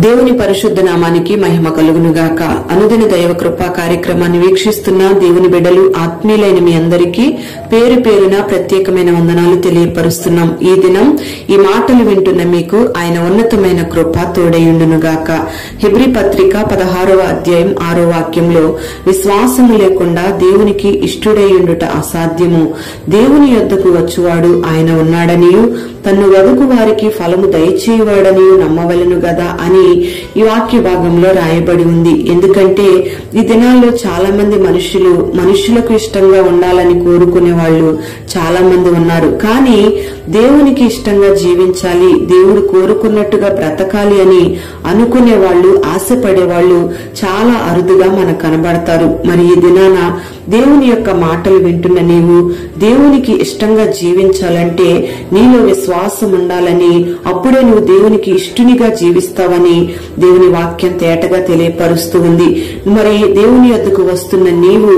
దేవుని పరిశుద్ధ నామానికి మహిమ కలుగునుగాక. అనుదిన దైవ కృపా కార్యక్రమాన్ని వీక్షిస్తున్న దేవుని బిడ్డలు, ఆత్మీయులైన మీ అందరికీ పేరు పేరున ప్రత్యేకమైన వందనాలు తెలియపరుస్తున్నాం. ఈ దినం ఈ మాటలు వింటున్న మీకు ఆయన ఉన్నతమైన కృప తోడయుండునుగాక. హెబ్రీ పత్రిక 16వ అధ్యాయం 6వ వాక్యంలో, విశ్వాసము లేకుండా దేవునికి ఇష్టుడైయుండుట అసాధ్యము. దేవుని యొద్దకు వచ్చువాడు ఆయన ఉన్నాడనియు తన్ను వెదుకు వారికి ఫలము దయచేయవాడనియు నమ్మవలెను గదా అని ఈ వాక్య భాగంలో రాయబడి ఉంది. ఎందుకంటే ఈ దినాల్లో చాలా మంది మనుషులకు ఇష్టంగా ఉండాలని కోరుకునే వాళ్ళు చాలా మంది ఉన్నారు. కానీ దేవునికి ఇష్టంగా జీవించాలి, దేవుడు కోరుకున్నట్టుగా బ్రతకాలి అని అనుకునే వాళ్ళు, ఆశపడే వాళ్ళు చాలా అరుదుగా మనకు కనబడతారు. మరి ఈ దినాన దేవుని యొక్క మాటలు వింటున్న నీవు దేవునికి ఇష్టంగా జీవించాలంటే నీలో విశ్వాసం ఉండాలని, అప్పుడే నువ్వు దేవునికి ఇష్టునిగా జీవిస్తావని దేవుని వాక్యం తేటగా తెలియపరుస్తూ ఉంది. మరి దేవుని యొద్దకు వస్తున్న నీవు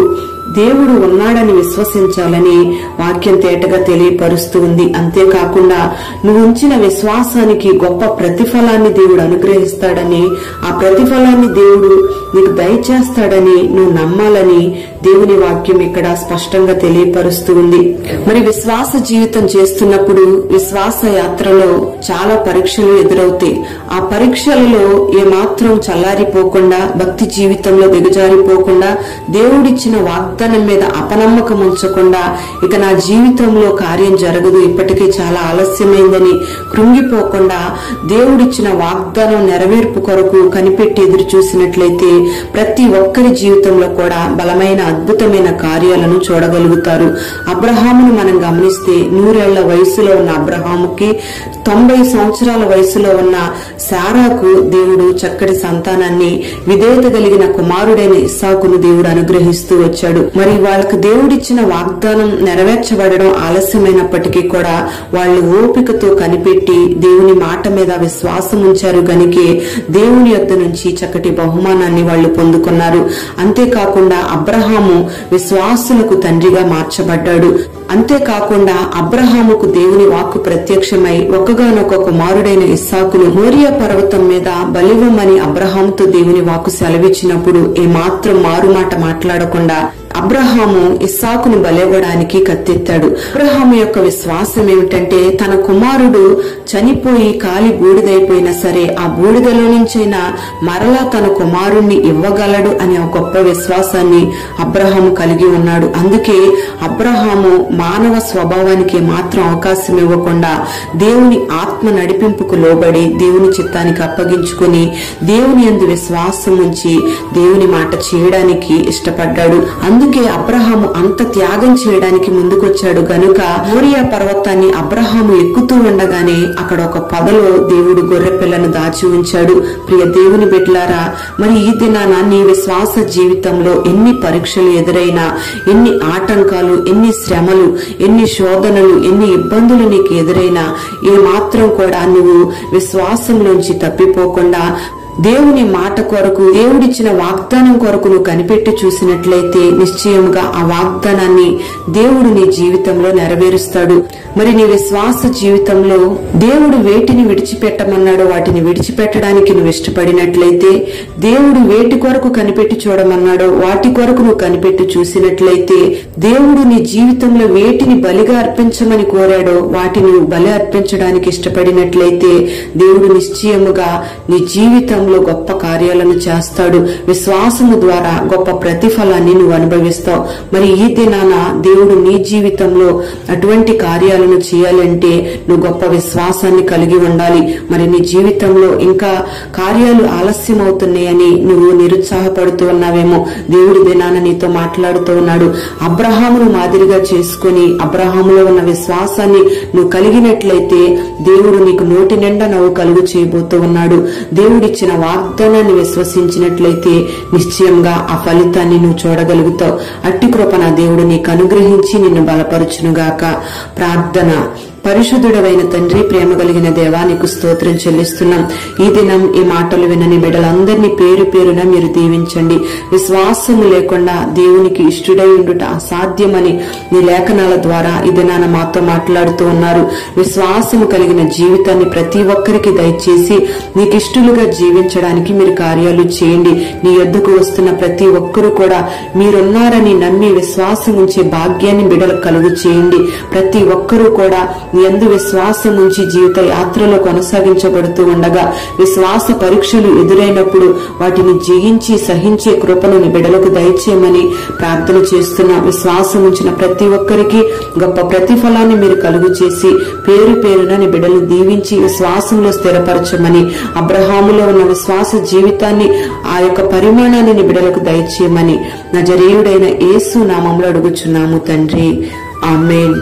దేవుడు ఉన్నాడని విశ్వసించాలని వాక్యం తేటగా తెలియపరుస్తూ ఉంది. అంతేకాకుండా నువ్వు ఉంచిన విశ్వాసానికి గొప్ప ప్రతిఫలాన్ని దేవుడు అనుగ్రహిస్తాడని, ఆ ప్రతిఫలాన్ని దేవుడు నీకు దయచేస్తాడని నువ్వు నమ్మాలని దేవుని వాక్యం ఇక్కడ స్పష్టంగా తెలియపరుస్తూ ఉంది. మరి విశ్వాస జీవితం చేస్తున్నప్పుడు విశ్వాస యాత్రలో చాలా పరీక్షలు ఎదురవుతాయి. ఆ పరీక్షలలో ఏమాత్రం చల్లారిపోకుండా, భక్తి జీవితంలో దిగజారిపోకుండా, దేవుడిచ్చిన వాగ్దానం మీద అపనమ్మకం ఉంచకుండా, ఇక నా జీవితంలో కార్యం జరగదు, ఇప్పటికీ చాలా ఆలస్యమైందని కృంగిపోకుండా, దేవుడిచ్చిన వాగ్దానం నెరవేర్పు కొరకు కనిపెట్టి ఎదురు చూసినట్లయితే ప్రతి ఒక్కరి జీవితంలో కూడా బలమైన అద్భుతమైన కార్యాలను చూడగలుగుతారు. అబ్రహామును మనం గమనిస్తే 100 ఏళ్ల వయసులో ఉన్న అబ్రహాముకి 90 సంవత్సరాల వయసులో ఉన్న శారాకు దేవుడు చక్కటి సంతానాన్ని, విధేయత కలిగిన కుమారుడైన ఇస్సాకును దేవుడు అనుగ్రహిస్తూ వచ్చాడు. మరి వాళ్ళకు దేవుడిచ్చిన వాగ్దానం నెరవేర్చబడడం ఆలస్యమైనప్పటికీ కూడా వాళ్ళు ఓపికతో కనిపెట్టి దేవుని మాట మీద విశ్వాసం ఉంచారు గనుకే దేవుని యొద్ద నుంచి చక్కటి బహుమానాన్ని వాళ్ళు పొందుకున్నారు. అంతేకాకుండా అబ్రహాము విశ్వాసులకు తండ్రిగా మార్చబడ్డాడు. అంతేకాకుండా అబ్రహాముకు దేవుని వాక్కు ప్రత్యక్షమై ఒక్కగానొక్క కుమారుడైన ఇస్సాకును మోరియా పర్వతం మీద బలివ్వమని అబ్రహాముతో దేవుని వాక్కు సెలవిచ్చినప్పుడు ఏమాత్రం మారుమాట మాట్లాడకుండా అబ్రహాము ఇస్సాకును బలివ్వడానికి కత్తెత్తాడు. అబ్రహాము యొక్క విశ్వాసం ఏమిటంటే, తన కుమారుడు చనిపోయి కాలి బూడిదైపోయినా సరే ఆ బూడిదలో నుంచైనా మరలా తన కుమారుణ్ణి ఇవ్వగలడు అనే ఒక గొప్ప విశ్వాసాన్ని అబ్రహాము కలిగి ఉన్నాడు. అందుకే అబ్రహాము మానవ స్వభావానికి మాత్రం అవకాశం ఇవ్వకుండా దేవుని ఆత్మ నడిపింపుకు లోబడి దేవుని చిత్తానికి అప్పగించుకుని దేవుని యందు విశ్వాసం ఉంచి దేవుని మాట చేయడానికి ఇష్టపడ్డాడు. అందుకే అబ్రహాము అంత త్యాగం చేయడానికి ముందుకొచ్చాడు గనుక మోరియా పర్వతాన్ని అబ్రహాము ఎక్కుతూ ఉండగానే అక్కడ ఒక పొదలో దేవుడు గొర్రె పిల్లను దాచి ఉంచాడు. ప్రియ దేవుని బిడ్డలారా, మరి ఈ దినాన నీ విశ్వాస జీవితంలో ఎన్ని పరీక్షలు ఎదురైనా, ఎన్ని ఆటంకాలు, ఎన్ని శ్రమలు, ఎన్ని శోధనలు, ఎన్ని ఇబ్బందులు నీకు ఎదురైనా ఏ మాత్రం కూడా నువ్వు విశ్వాసంలోంచి తప్పిపోకుండా దేవుని మాట కొరకు, దేవుడిచ్చిన వాగ్దానం కొరకు నువ్వు కనిపెట్టి చూసినట్లయితే నిశ్చయముగా ఆ వాగ్దానాన్ని దేవుడు నీ జీవితంలో నెరవేరుస్తాడు. మరి నీ విశ్వాస జీవితంలో దేవుడు వేటిని విడిచిపెట్టమన్నాడో వాటిని విడిచిపెట్టడానికి నువ్వు ఇష్టపడినట్లయితే, దేవుడు వేటి కొరకు కనిపెట్టి చూడమన్నాడో వాటి కొరకు నువ్వు కనిపెట్టి చూసినట్లయితే, దేవుడు నీ జీవితంలో వేటిని బలిగా అర్పించమని కోరాడో వాటిని నువ్వు బలి అర్పించడానికి ఇష్టపడినట్లయితే దేవుడు నిశ్చయముగా నీ జీవితం గొప్ప కార్యాలను చేస్తాడు. విశ్వాసము ద్వారా గొప్ప ప్రతిఫలాన్ని నువ్వు అనుభవిస్తావు. మరి ఈ దినాన దేవుడు నీ జీవితంలో అటువంటి కార్యాలను చేయాలంటే నువ్వు గొప్ప విశ్వాసాన్ని కలిగి ఉండాలి. మరి నీ జీవితంలో ఇంకా కార్యాలు ఆలస్యం అవుతున్నాయని నువ్వు నిరుత్సాహపడుతూ ఉన్నావేమో. దేవుడి దినాన నీతో మాట్లాడుతూ ఉన్నాడు. అబ్రహామును మాదిరిగా చేసుకుని అబ్రహాములో ఉన్న విశ్వాసాన్ని నువ్వు కలిగినట్లయితే దేవుడు నీకు నోటి నిండా నవ్వు కలుగు చేయబోతూ ఉన్నాడు. దేవుడిచ్చిన వాగ్దానాన్ని విశ్వసించినట్లయితే నిశ్చయంగా ఆ ఫలితాన్ని నువ్వు చూడగలుగుతావు. అట్టి కృప నా దేవుడు నీకు అనుగ్రహించి నిన్ను బలపరుచునుగాక. ప్రార్థన. పరిశుద్ధుడవైన తండ్రి, ప్రేమ కలిగిన దేవా, నీకు స్తోత్రం చెల్లిస్తున్నాం. ఈ దినం ఈ మాటలు వినని బిడ్డలందరినీ పేరు పేరున మీరు దీవించండి. విశ్వాసము లేకుండా దేవునికి ఇష్టుడై ఉండుట అసాధ్యమని నీ లేఖనాల ద్వారా ఈ దినాన మాతో మాట్లాడుతూ ఉన్నారు. విశ్వాసము కలిగిన జీవితాన్ని ప్రతి ఒక్కరికి దయచేసి నీకు ఇష్టలుగా జీవించడానికి మీరు కార్యాలు చేయండి. నీ యొద్దకు వస్తున్న ప్రతి ఒక్కరూ కూడా మీరున్నారని నమ్మి విశ్వాసం ఉంచే భాగ్యాన్ని బిడ్డలకు కలుగు చేయండి. ప్రతి ఒక్కరూ కూడా నీ యందు విశ్వాసం ఉంచి జీవిత యాత్రలో కొనసాగించబడుతూ ఉండగా విశ్వాస పరీక్షలు ఎదురైనప్పుడు వాటిని జయించి సహించే కృపను నీ బిడ్డలకు దయచేయమని ప్రార్థన చేస్తున్నా. విశ్వాసం ఉంచిన ప్రతి ఒక్కరికి గొప్ప ప్రతిఫలాన్ని మీరు కలుగు చేసి పేరు పేరున నీ బిడ్డలు దీవించి విశ్వాసంలో స్థిరపరచమని, అబ్రహాములో ఉన్న విశ్వాస జీవితాన్ని ఆ యొక్క పరిమాణాన్ని నీ బిడ్డలకు దయచేయమని నజరేయుడైన యేసు నామములో అడుగుచున్నాము తండ్రి. ఆమేన్.